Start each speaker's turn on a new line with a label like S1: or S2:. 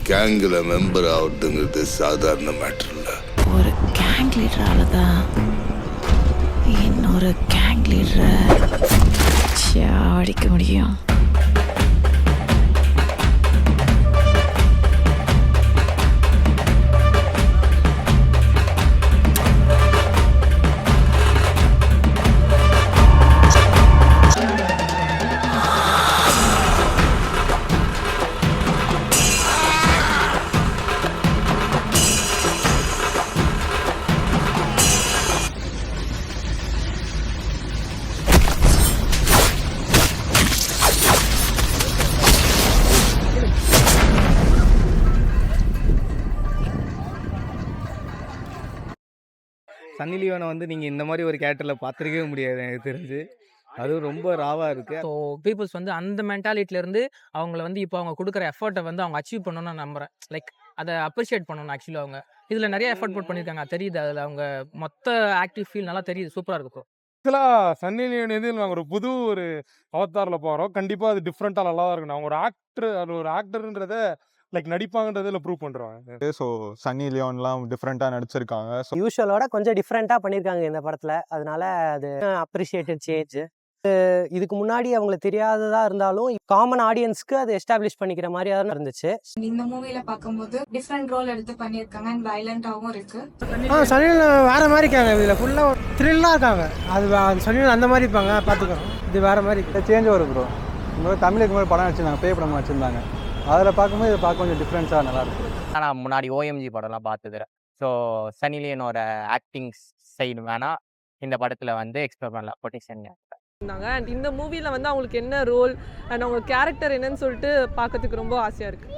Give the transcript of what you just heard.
S1: கேங்கில் member ஆகுதுங்கிறது சாதாரண matter இல்லை.
S2: ஒரு கேங் லீடரால தான் இன்னொரு கேங் லீடரை சாடிக்க முடியும்.
S3: சன்னி லியோனை வந்து நீங்கள் இந்த மாதிரி ஒரு கேரக்டரில் பார்த்துருக்கவே முடியாது எனக்கு தெரிஞ்சு. அதுவும் ரொம்ப ராவாக இருக்குது.
S4: ஸோ பீப்புள்ஸ் வந்து அந்த மென்டாலிட்டிலேருந்து அவங்கள வந்து இப்போ அவங்க கொடுக்குற எஃபர்ட்டை வந்து அவங்க அச்சீவ் பண்ணணும்னு நான் நம்புகிறேன். லைக் அதை அப்ரிஷியேட் பண்ணணும். ஆக்சுவலி அவங்க இதில் நிறைய எஃபர்ட் போட் பண்ணியிருக்காங்க தெரியுது. அதில் அவங்க மொத்த ஆக்டிவ் ஃபீல் நல்லா தெரியுது. சூப்பராக இருக்கு ப்ரோ.
S5: ஆக்சுவலாக சன்னி லியோன் எது நாங்கள் ஒரு புது ஒரு அவதாரில் போகிறோம். கண்டிப்பாக அது டிஃப்ரெண்ட்டாக நல்லா தான் இருக்கணும். அவங்க ஒரு ஆக்டர், அது ஒரு ஆக்டர்ன்றதை லைக் நடிப்பாங்கன்றதில் ப்ரூவ் பண்ணுறாங்க.
S6: ஸோ சன்னி லியோன்லாம் டிஃப்ரெண்ட்டாக நடிச்சிருக்காங்க. ஸோ
S7: யூஷுவலோட கொஞ்சம் டிஃப்ரெண்ட்டாக பண்ணியிருக்காங்க இந்த படத்தில். அதனால அது அப்ரிஷியேட்டட் சேஞ்ச். இதுக்கு முன்னாடி அவங்களுக்கு தெரியாததா இருந்தாலும் காமன் ஆடியன்ஸ்க்கு அது எஸ்டாப்ளிஷ் பண்ணிக்கிற மாதிரியா தான் இருந்துச்சு.
S8: இந்த மூவில பார்க்கும்போது டிஃப்ரெண்ட் ரோல் எடுத்து பண்ணியிருக்காங்க அண்ட் வயலண்டாகவும் இருக்கு.
S9: சனியில் வேற மாதிரி இருக்காங்க. இதில் ஃபுல்லாக த்ரில்லாக இருக்காங்க. அது சனியில் அந்த மாதிரி இருப்பாங்க பார்த்துக்கோங்க. இது வேற மாதிரி
S6: சேஞ்ச் வரும் ப்ரோ. இந்த தமிழுக்கு மாதிரி படம் வச்சுருந்தாங்க, பேய் படம் வச்சுருந்தாங்க. அதில் பார்க்கும்போது இதை பார்க்க கொஞ்சம் டிஃப்ரென்ஸாக நல்லாயிருக்கு.
S10: நான் முன்னாடி ஓஎம்ஜி படம்லாம் பார்த்தது. ஸோ சன்னி லியோனோட ஆக்டிங் சைடு வேணால் இந்த படத்தில் வந்து எக்ஸ்ப்ளோர் பண்ணலாம் பொட்டேஷன்
S11: இருந்தாங்க. அண்ட் இந்த மூவியில் வந்து அவங்களுக்கு என்ன ரோல் அண்ட் அவங்க கேரக்டர் என்னன்னு சொல்லிட்டு பார்க்கறதுக்கு ரொம்ப ஆசையாக இருக்குது.